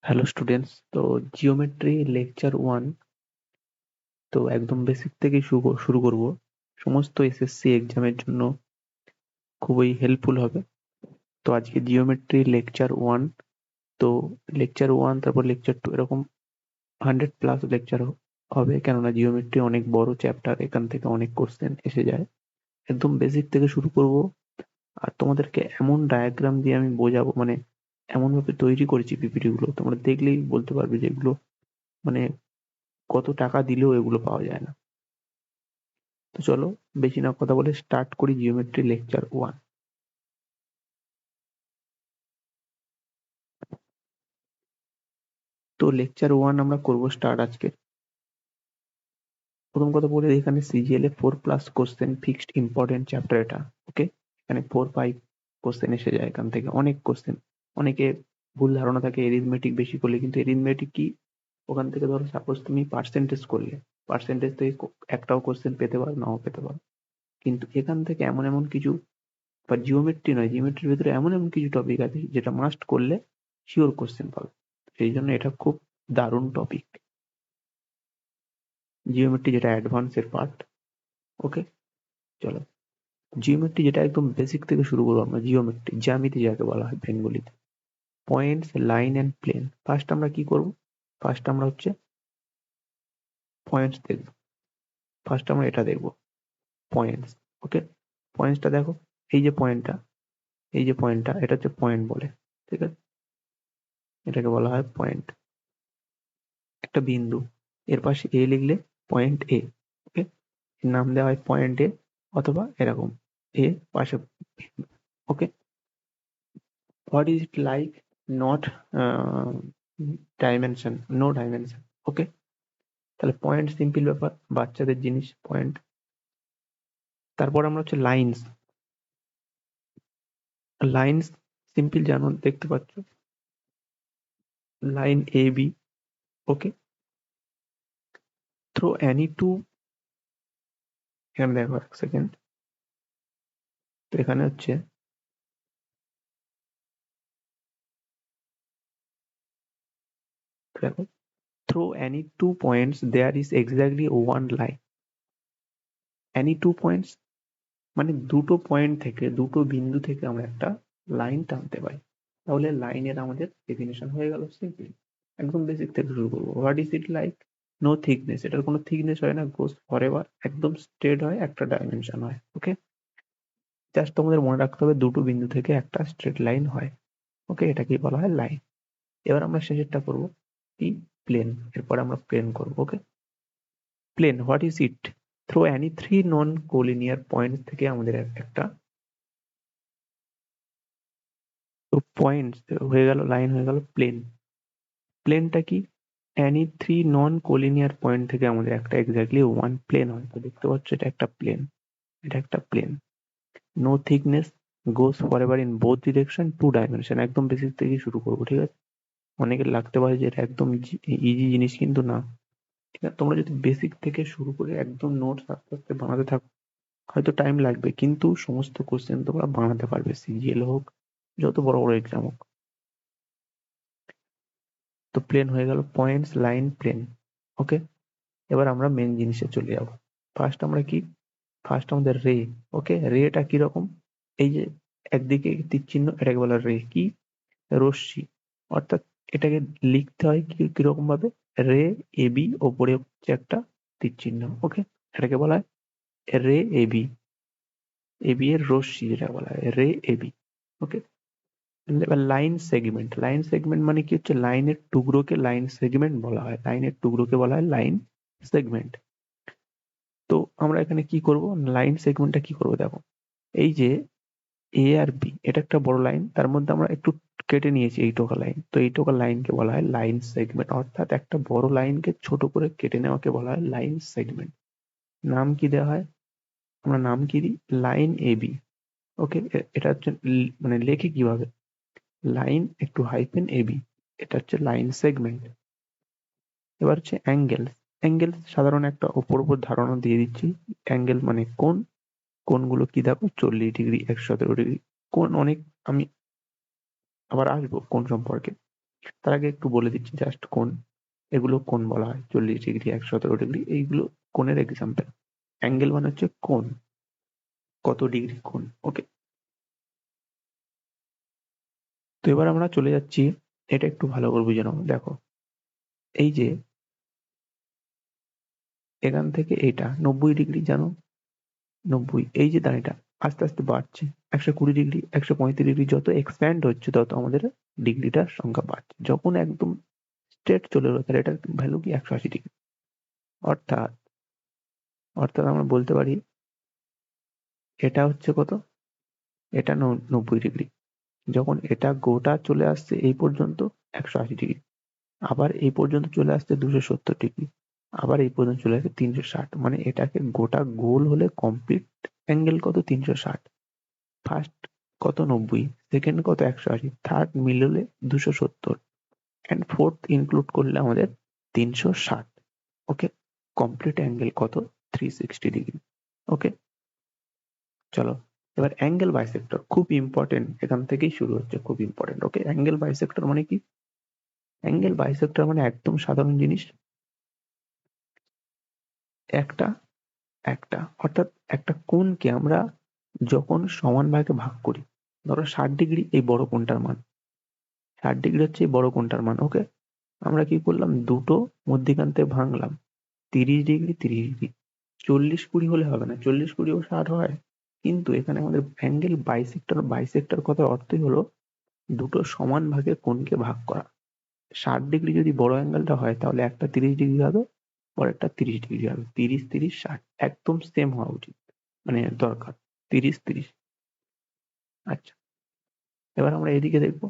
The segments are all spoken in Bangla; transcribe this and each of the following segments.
হ্যালো স্টুডেন্টস, তো জিওমেট্রি লেকচার 1 তো একদম বেসিক থেকে শুরু করব। সমস্ত এসএসসি এক্সামের জন্য খুবই হেল্পফুল হবে। তো আজকে জিওমেট্রি লেকচার 1, তো লেকচার 1 তারপর লেকচার 2 এরকম 100 প্লাস লেকচার হবে, কেননা জিওমেট্রি অনেক বড় চ্যাপ্টার, এখান থেকে অনেক কোশ্চেন এসে যায়। একদম বেসিক থেকে শুরু করব, আর তোমাদেরকে এমন ডায়াগ্রাম দিয়ে আমি বোঝাবো, মানে এমন ভাবে তৈরি করেছি পিপিটি গুলো, তোমরা দেখলেই বলতে পারবে যে এগুলো মানে কত টাকা দিলেও এগুলো পাওয়া যায় না। তো চলো বেশি না কথা বলে স্টার্ট করি জিওমেট্রি লেকচার 1। তো লেকচার 1 আমরা করব স্টার্ট আজকে। প্রথম কথা বলে দিই, এখানে সিজিএল এ 4 plus question fixed important chapter এটা। ওকে, এখানে 4-5 কোশ্চেন এসে যায়, এখান থেকে অনেক কোশ্চেন। অনেকে ভুল ধারণা থাকে এরিথমেটিক বেশি করলে, কিন্তু এরিথমেটিক কি, ওখান থেকে ধরো সাপোজ তুমি পার্সেন্টেজ করলে, পার্সেন্টেজ থেকে একটাও কোশ্চেন পেতে পারো, নাও পেতে পারো। কিন্তু এখান থেকে এমন এমন কিছু, বা জিওমেট্রি নয়, জিওমেট্রির ভিতরে এমন এমন কিছু টপিক আছে যেটা মাস্ট করলে শিওর কোশ্চেন পাবে। সেই জন্য এটা খুব দারুণ টপিক, জিওমেট্রি যেটা অ্যাডভান্স এর পার্ট। ওকে, চলো জিওমেট্রি যেটা একদম বেসিক থেকে শুরু করবো আমরা। জিওমেট্রি, জ্যামিতি যাকে বলা হয় বেঙ্গলিতে, points, line and plane. First আমরা কি করব, ফার্স্ট আমরা হচ্ছে পয়েন্টস দেখব। ফার্স্ট আমরা এটা দেখব, পয়েন্টস। ওকে, পয়েন্টসটা দেখো, এই যে পয়েন্টটা, এই যে পয়েন্টটা, এটা হচ্ছে পয়েন্ট বলে। ঠিক আছে, এটাকে বলা হয় পয়েন্ট, একটা বিন্দু। এর পাশে এ লিখলে পয়েন্ট এ। ওকে, নাম দেওয়া হয় পয়েন্ট এ, অথবা এরকম এ পাশে। Okay, what is it like, not dimension, no dimension. Okay, তাহলে পয়েন্ট সিম্পল ব্যাপার, বাচ্চাদের জিনিস পয়েন্ট। তারপর আমরা হচ্ছে লাইন্স। লাইন্স সিম্পল জানো, দেখতে পাচ্ছ line A B. Okay, throw any two, এখানে দেখো এক সেকেন্ড, তো এখানে হচ্ছে দেখো, through any 2 points there is exactly one line. any 2 points মানে দুটো পয়েন্ট থেকে, দুটো বিন্দু থেকে আমরা একটা লাইন টানতে পারি। তাহলে লাইনের আমাদের ডেফিনেশন হয়ে গেল সিম্পল। একদম বেসিক থেকে শুরু করবো। What is it like, no thickness, এটার কোনো থিকনেস হয় না, গোস ফরএভার, একদম স্ট্রেট হয়, একটা ডাইমেনশন হয়। ওকে, জাস্ট তোমাদের মনে রাখতে হবে দুটো বিন্দু থেকে একটা স্ট্রেট লাইন হয়। ওকে, এটাকেই বলা হয় লাইন। এবার আমরা শেষেরটা করবো কি, প্লেন। এরপর আমরা প্লেন করবো। Okay, plane, what is it, through any three non collinear point থেকে আমাদের একটা, তো পয়েন্ট হয়ে গেল, লাইন হয়ে গেল প্লেন। প্লেনটা কি, any three non collinear point থেকে আমাদের একটা এক্স্যাক্টলি ওয়ান প্লেন হয়। তো দেখতে পাচ্ছ এটা একটা প্লেন, এটা একটা plane. No thickness, goes for ever in both direction, two dimension. একদম বেসিক থেকে শুরু করবো, ঠিক আছে। অনেকের লাগতে পারে যে এটা একদম ইজি জিনিস, কিন্তু না। ঠিক আছে, তোমরা যদি বেসিক থেকে শুরু করে একদম নোটস আস্তে আস্তে বানাতে থাকো, হয়তো টাইম লাগবে, কিন্তু সমস্ত কোশ্চেন তোমরা বানাতে পারবে, সিজিএল হোক, যত বড় বড় এক্সাম হোক। তো প্লেন হয়ে গেল, পয়েন্টস, লাইন, প্লেন। ওকে, এবার আমরা মেন জিনিসে চলে যাব। ফার্স্ট আমরা কি, ফার্স্ট আমাদের রে। ওকে, রেটা কিরকম, এই যে একদিকে তীর চিহ্ন, এটাকে বলা রে, কি, রশ্মি। অর্থাৎ এটাকে লিখতে হয় কি কিরকম ভাবে, রে এ বি, ওপরে হচ্ছে একটা তীর চিহ্ন। ওকে, এটাকে বলা হয় রে এ বি, এ বি এর রশ্মি, যেটা বলা হয় রে এ বি। ওকে, এবার লাইন সেগমেন্ট। লাইন সেগমেন্ট মানে কি হচ্ছে, লাইনের টুকরোকে লাইন সেগমেন্ট বলা হয়, লাইনের টুকরোকে বলা হয় লাইন সেগমেন্ট। তো আমরা এখানে কি করব, লাইন সেগমেন্টটা কি করব, দেখো এই যে এ আর বি, এটা একটা বড় লাইন, তার মধ্যে আমরা একটু কেটে নিয়েছি এই টোকা লাইন, তো এই টোকা লাইনকে বলা হয় লাইন সেগমেন্ট। অর্থাৎ একটা বড় লাইনকে ছোট করে কেটে নেওয়াকে বলা হয় লাইন সেগমেন্ট। নাম কি দেওয়া হয়, আমরা নাম কি দিই, লাইন এ বি। ওকে, এটা হচ্ছে মানে লেখে কিভাবে, লাইন একটু হাইফেন এবি, এটা হচ্ছে লাইন সেগমেন্ট। এবার হচ্ছে অ্যাঙ্গেল। অ্যাঙ্গেল সাধারণ একটা ওপর উপর ধারণা দিয়ে দিচ্ছি। অ্যাঙ্গেল মানে কোণ, কোণগুলো কি দেখো, 40 ডিগ্রি, 117 ডিগ্রি। কোণ অনেক, আমি আবার আসবো কোণ সম্পর্কে। তার আগে একটু বলে দিচ্ছি জাস্ট কোণ, এগুলো কোণ বলা হয়, 40 ডিগ্রি, 117 ডিগ্রি, এইগুলো কোণের এক্সাম্পল। অ্যাঙ্গেল মানে হচ্ছে কোণ, কত ডিগ্রি কোণ। ওকে, তো এবার আমরা চলে যাচ্ছি, এটা একটু ভালো করে বুঝে নাও। দেখো এই যে এখান থেকে এটা 90 ডিগ্রি, জানো 90, এই যে দাঁড়িটা আস্তে আস্তে বাড়ছে, 120 ডিগ্রি, 135 ডিগ্রি, যত এক্সপ্যান্ড হচ্ছে তত আমাদের ডিগ্রিটার সংখ্যা বাড়ছে। যখন একদম স্ট্রেট চলে এলো তাহলে এটার ভ্যালু কি 180 ডিগ্রি। অর্থাৎ অর্থাৎ আমরা বলতে পারি এটা হচ্ছে কত, এটা 90 ডিগ্রি। যখন এটা গোটা চলে আসছে এই পর্যন্ত 180 ডিগ্রি, আবার এই পর্যন্ত চলে আসছে 270 ডিগ্রি, আবার এই পর্যন্ত চলে আসছে 360, মানে এটাকে গোটা গোল হলে কমপ্লিট অ্যাঙ্গেল কত 360। ফার্স্ট কত 90, সেকেন্ড কত 180, থার্ড মিল হলে 270, অ্যান্ড ফোর্থ ইনক্লুড করলে আমাদের 360। ওকে, কমপ্লিট অ্যাঙ্গেল কত 360 ডিগ্রি। ওকে, চলো এবার অ্যাঙ্গেল বাইসেক্টর, খুব ইম্পর্টেন্ট, এখান থেকেই শুরু হচ্ছে, খুব ইম্পর্টেন্ট। ওকে, অ্যাঙ্গেল বাইসেক্টর মানে কি? অ্যাঙ্গেল বাইসেক্টর মানে একদম সাধারণ জিনিস, একটা একটা অর্থাৎ একটা কোণকে আমরা যখন সমান ভাগে ভাগ করি, ধরো 60 ডিগ্রি এই বড় কোণটার মান, 60 ডিগ্রি হচ্ছে এই বড় কোণটার মান। ওকে, আমরা কি করলাম, দুটো মধ্যিখান থেকে ভাঙলাম, 30 ডিগ্রি 30 ডিগ্রি, 40-20 হলে হবে না, 40-20 ও 60 হয়। কিন্তু এখানে আমাদের অ্যাঙ্গেল বাইসেক্টর, বাইসেক্টর কথার অর্থই হলো দুটো সমান ভাগে কোণকে ভাগ করা। 60 ডিগ্রি যদি বড় অ্যাঙ্গেলটা হয় তাহলে একটা 30 ডিগ্রি হবে, পরেরটা 30 ডিগ্রি হবে, 30-30-60 একদম সেম হওয়া উচিত, মানে দরকার 30-30। আচ্ছা, এবার আমরা এদিকে দেখবো,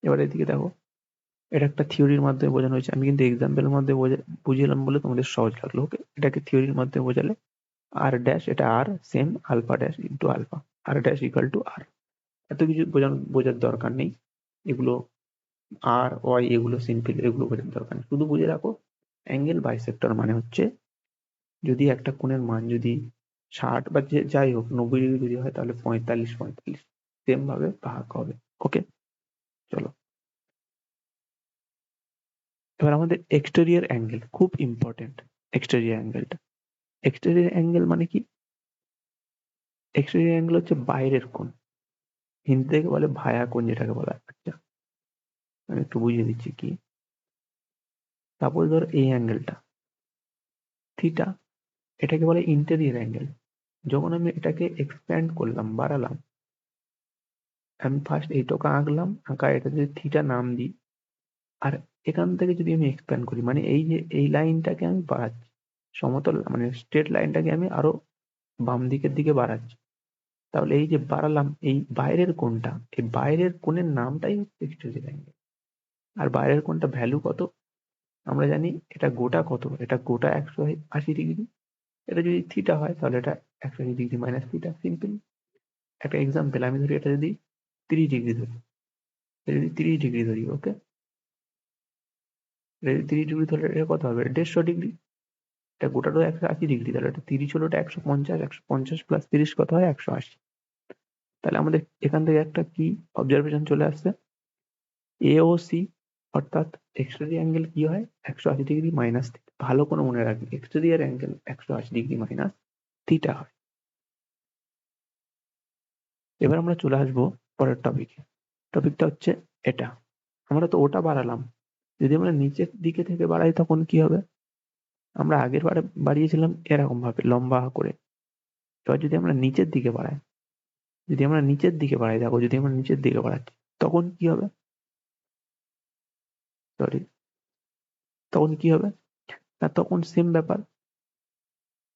এবার এদিকে দেখো, এটা একটা থিওরির মাধ্যমে বোঝানো হয়েছে, আমি কিন্তু এক্সাম্পলের মধ্যে বুঝিলাম বলে তোমাদের সহজ লাগলো। ওকে, এটাকে থিওরির মাধ্যমে বোঝালে আর ড্যাশ, এটা আর same alpha dash into alpha, R dash equal to R, এত কিছু বোঝার দরকার নেই। এগুলো আর ওয়াই এগুলো সিম্পল, এগুলো বোঝার দরকার নেই, শুধু বুঝে রাখো অ্যাঙ্গেল বাইসেক্টর মানে হচ্ছে যদি একটা কোণের মান যদি 60 বা যাই হোক 90 ডিগ্রি যদি হয় তাহলে 45-45 সেম ভাবে ভাগ হবে। ওকে, চলো এবার আমাদের এক্সটেরিয়র অ্যাঙ্গেল, খুব ইম্পর্টেন্ট এক্সটেরিয়র অ্যাঙ্গেলটা। এক্সটেরিয়র অ্যাঙ্গেল মানে কি? এক্সটেরিয়র অ্যাঙ্গেল হচ্ছে বাইরের কোণ, হিন্দি থেকে বলে ভায়া কোণ যেটাকে বলা হয়। আচ্ছা, আমি একটু বুঝিয়ে দিচ্ছি কি। তারপর ধর এই অ্যাঙ্গেলটা থিটা, এটাকে বলে ইন্টেরিয়র অ্যাঙ্গেল। যখন আমি এটাকে এক্সপ্যান্ড করলাম, বাড়ালাম, আমি ফার্স্ট এইটাকে আঁকলাম, আঁকা এটা যদি থিটা নাম দিই, আর এখান থেকে যদি আমি এক্সপ্যান্ড করি, মানে এই যে এই লাইনটাকে আমি বাড়াচ্ছি, সমতল মানে স্ট্রেট লাইনটাকে আমি আরো বাম দিকের দিকে বাড়াচ্ছি, তাহলে এই যে বাড়ালাম এই বাইরের কোণটা, এই বাইরের কোণের নামটাই হচ্ছে এক্সটেরিয়র অ্যাঙ্গেল। আর বাইরের কোণটা ভ্যালু কত আমরা জানি, এটা গোটা কত, এটা গোটা 180 ডিগ্রি, এটা যদি থিটা হয় তাহলে এটা 180 ডিগ্রি মাইনাস থিটা, সিম্পল। একটা এক্সাম্পল, আমি ধরি এটা যদি 30 ডিগ্রি ধরি, এটা যদি 30 ডিগ্রি ধরি, ওকে, এটা যদি 30 ডিগ্রি ধরে এটা কত হবে, 150 ডিগ্রি। এটা গোটাটা 180 ডিগ্রি, তাহলে এটা 30 হলো, এটা 150, 150 প্লাস 30 কত হয় 180। তাহলে আমাদের এখান থেকে একটা কি অবজারভেশন চলে আসছে, এ ও সি, অর্থাৎ এক্সটেরিয়র অ্যাঙ্গেল কি হয় 180 ডিগ্রি মাইনাস থিটা। ভালো করে মনে রাখবে, exterior angle 180 degree minus theta হয়। এবার আমরা চলে আসবো পরের টপিকে। টপিকটা হচ্ছে এটা, আমরা তো ওটা বাড়ালাম, যদি আমরা নিচের দিকে থেকে বাড়াই তখন কি হবে, আমরা আগের বারে বাড়িয়েছিলাম এরকম ভাবে লম্বা করে, এবার যদি আমরা নিচের দিকে বাড়াই, যদি আমরা নিচের দিকে বাড়াই, দেখো যদি আমরা নিচের দিকে বাড়াচ্ছি তখন কি হবে, সরি, তখন কি হবে না, তখন সেম ব্যাপার,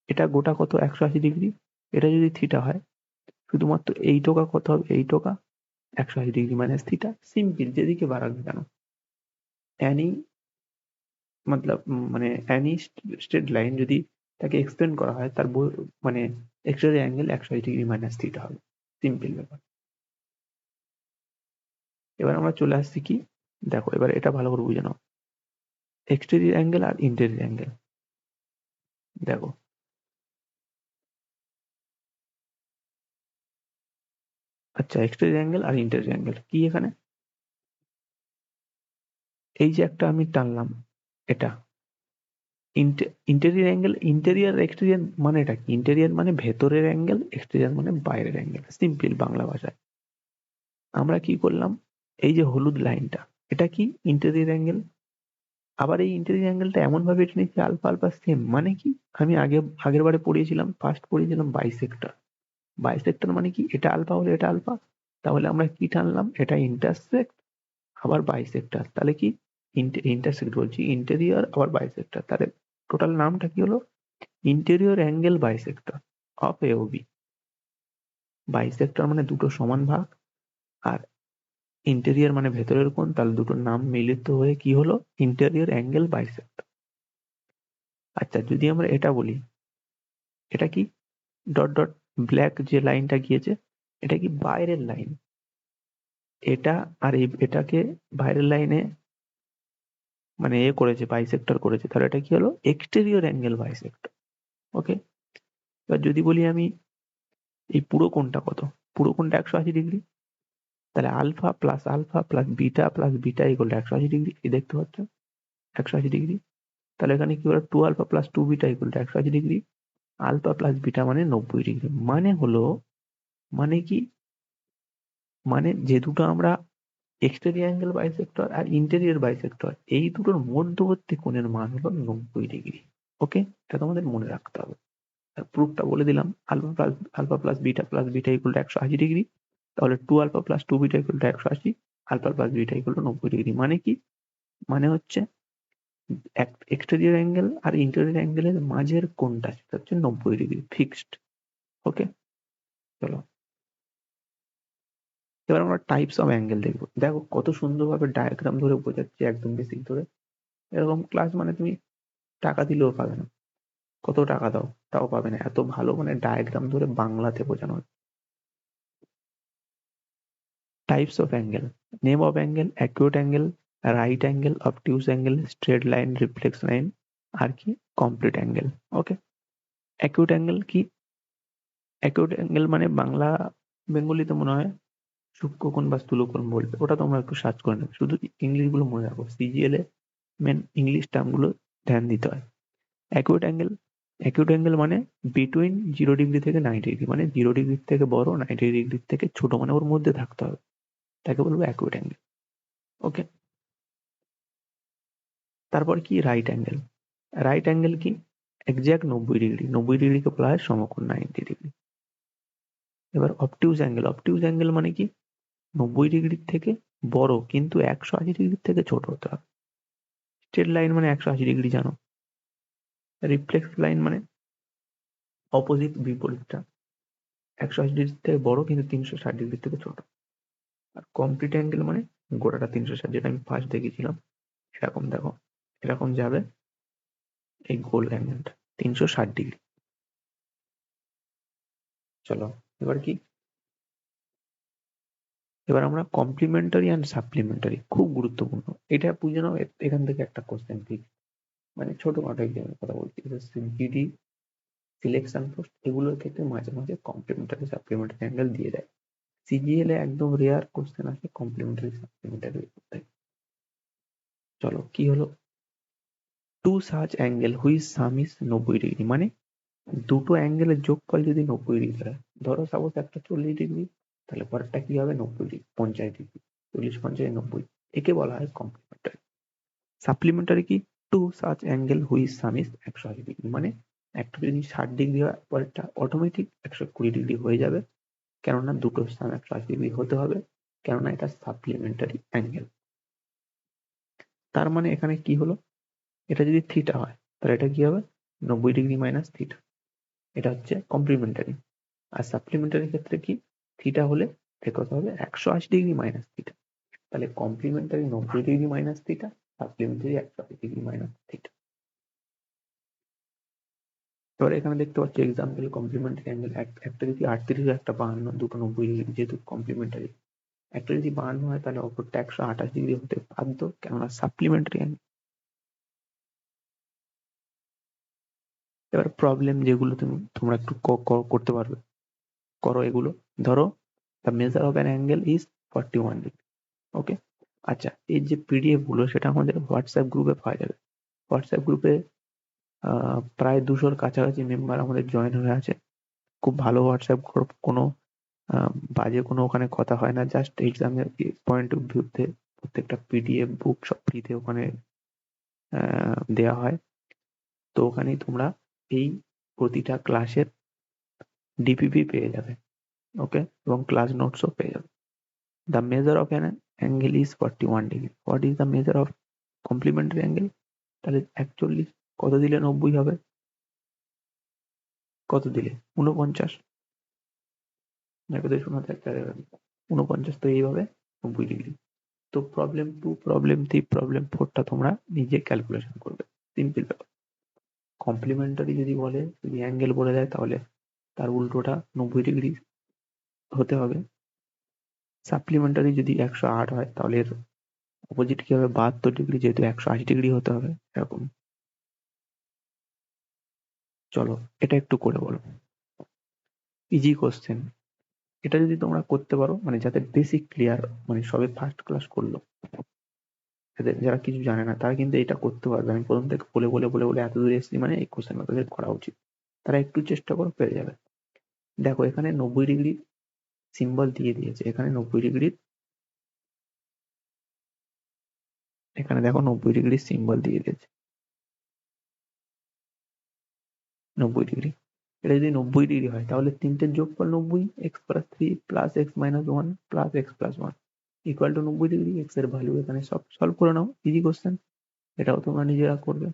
এটা গোটা কত 180 ডিগ্রি, এটা যদি থিটা হয় শুধুমাত্র এই টোকা কত হবে, এই টোকা 180 ডিগ্রি মাইনাস থিটা, সিম্পল, যেদিকে বাড়াবে কেন অ্যানি মতলব, মানে অ্যানি স্ট্রেট লাইন যদি তাকে এক্সটেন্ড করা হয় তার মানে exterior angle 180 degree minus theta হবে, সিম্পল ব্যাপার। এবার আমরা চলে আসছি কি, দেখো এবার এটা ভালো করে বুঝে নাও, এক্সটেরিয়র অ্যাঙ্গেল আর ইন্টেরিয়র অ্যাঙ্গেল। দেখো আচ্ছা, এক্সটেরিয়র অ্যাঙ্গেল আর ইন্টেরিয়র অ্যাঙ্গেল কি এখানে? এই যে একটা আমি টানলাম, এটা ইন্টেরিয়র অ্যাঙ্গেল, ইন্টেরিয়র এক্সটেরিয়র মানেটা কি? ইন্টেরিয়র মানে ভেতরের অ্যাঙ্গেল, এক্সটেরিয়র মানে বাইরের অ্যাঙ্গেল, সিম্পল বাংলা ভাষায়। আমরা কি করলাম, এই যে হলুদ লাইনটা, এটা কি? Interior angle. আবার এই ইন্টেরিয়র অ্যাঙ্গেলটা এমন ভাবে এটা নিচ্ছি আলফা আলফা সেম, মানে কি? আমি আগের বারে পড়িয়েছিলাম, ফার্স্ট পড়িয়েছিলাম বাইসেক্টর। বাইসেক্টর মানে কি? এটা আলফা হলে এটা আলফা, তাহলে আমরা কি টানলাম? এটা ইন্টারসেক্ট আবার বাইসেক্টর, তাহলে কি ইন্টারসেক্ট বলছি, ইন্টেরিয়র আবার বাইসেক্টর, তাহলে টোটাল নামটা কি হলো? Interior angle bisector of AOB. Bisector মানে দুটো সমান ভাগ, আর ইন্টেরিয়র মানে ভেতরের কোণ, তাহলে দুটোর নাম মিলিত হয়ে কি হলো? Interior angle bisector. আচ্ছা, যদি আমরা এটা বলি, এটা কি? ডট ডট ব্ল্যাক যে লাইনটা গিয়েছে, এটা কি বাইরের লাইন? এটা আর এটাকে বাইরের লাইনে মানে করেছে, বাইসেক্টর করেছে, তাহলে এটা কি হলো? Exterior angle bisector. ওকে, এবার যদি বলি আমি এই পুরো কোণটা কত, পুরো কোণটা 180 ডিগ্রি, তাহলে alpha plus beta equal to 180 degree, এই দেখতে পাচ্ছ 180 ডিগ্রি। তাহলে এখানে কি হলো? 2α plus 2β equal to 180 degree, alpha plus beta মানে 90 ডিগ্রি। মানে হলো, মানে কি? মানে যে দুটো আমরা এক্সটেরিয়র অ্যাঙ্গেল বাইসেক্টর আর ইন্টেরিয়র বাইসেক্টর, এই দুটোর মধ্যবর্তী কোণের মান হলো 90 ডিগ্রি। ওকে, এটা তোমাদের মনে রাখতে হবে। আর প্রুফটা বলে দিলাম, alpha plus beta equal to 180 degree, তাহলে 2α plus 2β equal to 180, alpha plus beta equal to 90 degree. মানে কি? মানে হচ্ছে এক্সটেরিয়র অ্যাঙ্গেল আর ইন্টেরিয়র অ্যাঙ্গেলের মাঝের কোণটা সেটা হচ্ছে 90 ডিগ্রি ফিক্সড। ওকে, চলো এবার আমরা টাইপস অফ অ্যাঙ্গেল দেখবো। দেখো কত সুন্দরভাবে ডায়াগ্রাম ধরে বোঝাচ্ছে, একদম বেসিক ধরে। এরকম ক্লাস মানে তুমি টাকা দিলেও পাবে না, কত টাকা দাও তাও পাবে না, এত ভালো মানে ডায়াগ্রাম ধরে বাংলাতে বোঝানো হয়। Types of angle, name of angle, acute angle, right angle, obtuse angle, straight line, reflex line, আর কি complete angle. Okay, acute angle কি? অ্যাকিউট অ্যাঙ্গেল মানে বাংলা বেঙ্গলিতে মনে হয় সূক্ষ্মকোণ বা স্থূলকোণ বলবে, ওটা তোমরা একটু সার্চ করে নেবে। শুধু ইংলিশ গুলো মনে রাখো, সিজিএল এ মেন ইংলিশ টার্ম গুলো ধ্যান দিতে হয়। অ্যাকিউট অ্যাঙ্গেল মানে বিটুইন 0 ডিগ্রি থেকে 90 ডিগ্রি, মানে 0 ডিগ্রি থেকে বড়, 90 ডিগ্রি থেকে ছোট, মানে ওর মধ্যে থাকতে হবে, তাকে বলবো অ্যাকিউট অ্যাঙ্গেল। ওকে, তারপর কি রাইট অ্যাঙ্গেল। রাইট অ্যাঙ্গেল কি? এক্সাক্ট 90 ডিগ্রি, 90 ডিগ্রিকে বলা হয় সমকোণ, 90 ডিগ্রি। এবার অবটিউজ অ্যাঙ্গেল মানে কি? 90 ডিগ্রির থেকে বড় কিন্তু 180 ডিগ্রির থেকে ছোট হতে হবে। স্ট্রেট লাইন মানে 180 ডিগ্রি জানো। রিফ্লেক্স লাইন মানে অপোজিট, বিপরীতটা, 180 ডিগ্রির থেকে বড় কিন্তু 360 ডিগ্রির থেকে ছোট। আর কমপ্লিট অ্যাঙ্গেল মানে গোটাটা 360, যেটা আমি ফার্স্ট দেখিয়েছিলাম, এরকম দেখো, এরকম যাবে এই গোল অ্যাঙ্গেলটা 360 ডিগ্রি। চলো এবার কি, এবার আমরা কমপ্লিমেন্টারি অ্যান্ড সাপ্লিমেন্টারি, খুব গুরুত্বপূর্ণ, এটা বুঝে নাও। এখান থেকে একটা কোশ্চেন ঠিক, মানে ছোটখাটো এক্সামের কথা বলছি, জিডি, সিলেকশন পোস্ট, এগুলোর ক্ষেত্রে মাঝে মাঝে কমপ্লিমেন্টারি সাপ্লিমেন্টারি অ্যাঙ্গেল দিয়ে দেয়। সিজিএল এ একদম রেয়ার কোশ্চেন আসে কমপ্লিমেন্টারি সাপ্লিমেন্টারি। চলো কি হলো, two such angle which some is 90 degree, মানে দুটো অ্যাঙ্গেলের যোগফল যদি 90 ডিগ্রি হয়, ধরো সাপোজ একটা 40 ডিগ্রি, তাহলে পরেরটা কি হবে? 90 ডিগ্রি, 50 ডিগ্রি, 40, 50, 90, একে বলা হয় কমপ্লিমেন্টারি। সাপ্লিমেন্টারি কি? Two such angle which some is 180 degree, মানে একটা যদি 60 ডিগ্রি হয়, পরেরটা অটোমেটিক 120 ডিগ্রি হয়ে যাবে, কেননা দুটো স্থান 180 ডিগ্রি হতে হবে, কেননা এটা সাপ্লিমেন্টারি অ্যাঙ্গেল। তার মানে এখানে কি হলো, এটা যদি থিটা হয় তাহলে এটা কি হবে? 90 ডিগ্রি মাইনাস থিটা, এটা হচ্ছে কমপ্লিমেন্টারি। আর সাপ্লিমেন্টারি ক্ষেত্রে কি? থিটা হলে এটা কত হবে? 180 ডিগ্রি মাইনাস থিটা, তাহলে complementary 90 degree minus theta, supplementary 180 degree minus theta. এবার এখানে দেখতে পাচ্ছি এক্সাম্পল, কমপ্লিমেন্টারি অ্যাঙ্গেল, একটা যদি 38, একটা 52, দুটো 90 ডিগ্রি, যেহেতু কমপ্লিমেন্টারি। একটা যদি 52 হয় তাহলে অপরটা 128 ডিগ্রি হতে বাধ্য, কেননা সাপ্লিমেন্টারি অ্যাঙ্গেল। এবার প্রবলেম যেগুলো তোমরা একটু করতে পারবে, করো এগুলো। ধরো the measure of an angle is 41 degree. Okay, আচ্ছা, এই যে পিডিএফ গুলো সেটা আমাদের হোয়াটসঅ্যাপ গ্রুপে পাওয়া যাবে। হোয়াটসঅ্যাপ গ্রুপে প্রায় 200-র কাছাকাছি মেম্বার আমাদের জয়েন হয়ে আছে। খুব ভালো হোয়াটসঅ্যাপ গ্রুপ, কোনো বাজে কোনো ওখানে কথা হয় না, জাস্ট এক্সামের পয়েন্ট অফ ভিউতে প্রত্যেকটা পিডিএফ বুক সব ফ্রিতে ওখানে দেওয়া হয়। তো ওখানেই তোমরা এই প্রতিটা ক্লাসের ডিপিপি পেয়ে যাবে, ওকে, এবং ক্লাস নোটসও পেয়ে যাবে। The measure of an angle is 41 degree. What is the measure of complimentary angle? তাহলে 41 কত দিলে 90 হবে? কত দিলে? 49। শোনা থাকতে 49, তো এইভাবে 90 ডিগ্রি। তো প্রবলেম 2, প্রবলেম 3, প্রবলেম 4টা তোমরা নিজে ক্যালকুলেশন করবে। সিম্পল ব্যাপার। কমপ্লিমেন্টারি যদি বলে, যদি অ্যাঙ্গেল বলে দেয়, তাহলে তার উল্টোটা 90 ডিগ্রি হতে হবে। সাপ্লিমেন্টারি যদি 108 হয়, তাহলে এর অপোজিট কি হবে? 72 ডিগ্রি, যেহেতু 180 ডিগ্রি হতে হবে, এরকম। চলো এটা একটু করে বলো। Easy question. এটা যদি তোমরা করতে পারো, মানে যাদের বেসিক ক্লিয়ার, মানে সবে ফার্স্ট ক্লাস করলো, যারা কিছু জানে না, তারা কিন্তু এটা করতে পারবে। আমি প্রথম থেকে বলে বলে বলে বলে এত দূরে এসেছি, মানে এই কোশ্চেন তাদের করা উচিত। তারা একটু চেষ্টা করো, পেরে যাবে। দেখো এখানে 90 ডিগ্রি সিম্বল দিয়ে দিয়েছে। এখানে 90 ডিগ্রির, এখানে দেখো 90 ডিগ্রি সিম্বল দিয়ে দিয়েছে। 90 ডিগ্রি, এটা যদি 90 ডিগ্রি হয়, তাহলে তিনটের যোগফল 90, x+3 plus x-1 plus x+1 equal to 90 degree. x এর ভ্যালু এখানে সব সলভ করে নাও, ইজি কোশ্চেন। এটাও তোমরা নিজেরা করবে।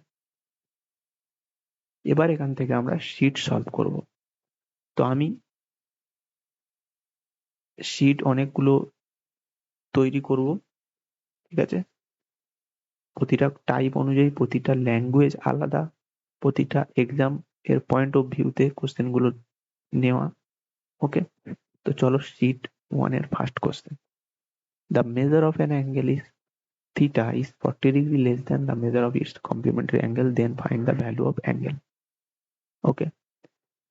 এবার এখান থেকে আমরা শীট সলভ করব। তো আমি শীট অনেকগুলো তৈরি করব, ঠিক আছে? প্রতিটা টাইপ অনুযায়ী, প্রতিটা ল্যাঙ্গুয়েজ আলাদা, প্রতিটা এক্সাম এর পয়েন্ট অফ ভিউতে কোশ্চেন গুলো নেওয়া, ওকে? তো চলো শীট 1 এর first question. The measure of an angle is theta is 40 degree less than the measure of its complementary angle, then find the value of angle. Okay,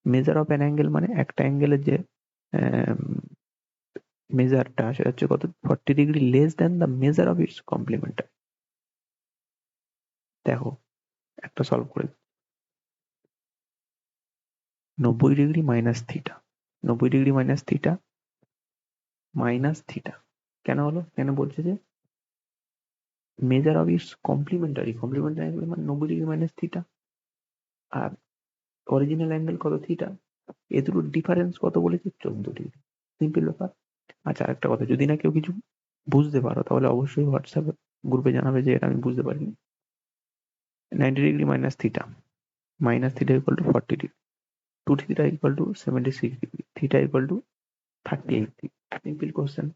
measure of an angle মানে একটা অ্যাঙ্গেলের যে মেজারটা সেটা হচ্ছে কত? 40 degree less than the measure of its complementary. দেখো একটা সলভ করে 90 degree minus theta, 90 degree minus theta minus theta কেন হলো? কেন বলছে যে measure of its complementary, complementary angle মানে 90 ডিগ্রি মাইনাস থিটা, আর অরিজিনাল অ্যাঙ্গেল কত? থিটা। এ দুটোর ডিফারেন্স কত বলেছে? 14 ডিগ্রি। সিম্পল ব্যাপার। আচ্ছা, একটা কথা, যদি না কেউ কিছু বুঝতে পারো, তাহলে অবশ্যই হোয়াটসঅ্যাপ গ্রুপে জানাবে যে এটা আমি বুঝতে পারিনি। 90 degree minus theta equal to 40 degree, 2 theta equal to 76 degree, theta equal to 38 degree. Simple question.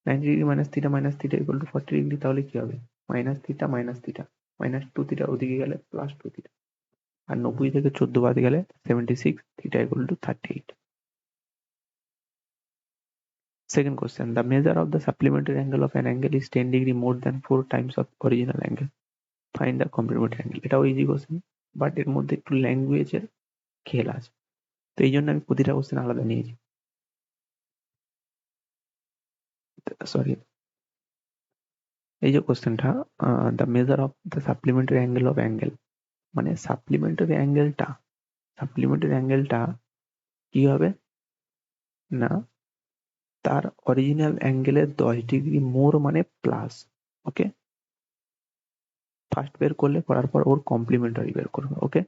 90 degree minus theta equal to 40 degree, তাহলে কি হবে? মাইনাস থিটা মাইনাস 2 থিটা ওদিকে গেলে প্লাস 2 থিটা, আর 90 থেকে 14 বাদ গেলে 76, theta equal to 38। Second question, the measure of the supplementary angle of an angle is 10 degree more than 4 times of original angle. Find the complementary angle. এটাও ইজি কোশ্চেন, বাট এর মধ্যে একটু ল্যাঙ্গুয়েজের খেল আছে, তো এই জন্য আমি প্রতিটা কোশ্চেন আলাদা নিয়েছি। সরি, এই যে কোশ্চেনটা, the measure of the supplementary angle of angle, মানে সাপ্লিমেন্টারি অ্যাঙ্গেলটা কি হবে না, তার অরিজিনাল অ্যাঙ্গেলের 10 ডিগ্রি মোর মানে প্লাস। ওকে, ফার্স্ট বের করলে, করার পর ওর কমপ্লিমেন্টারি বের করবে। ওকে,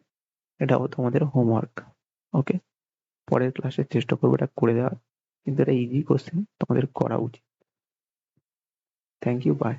এটাও তোমাদের হোমওয়ার্ক। ওকে, পরের ক্লাসে চেষ্টা করবো এটা করে দেওয়ার, কিন্তু এটা ইজি কোশ্চেন, তোমাদের করা উচিত। Thank you, by.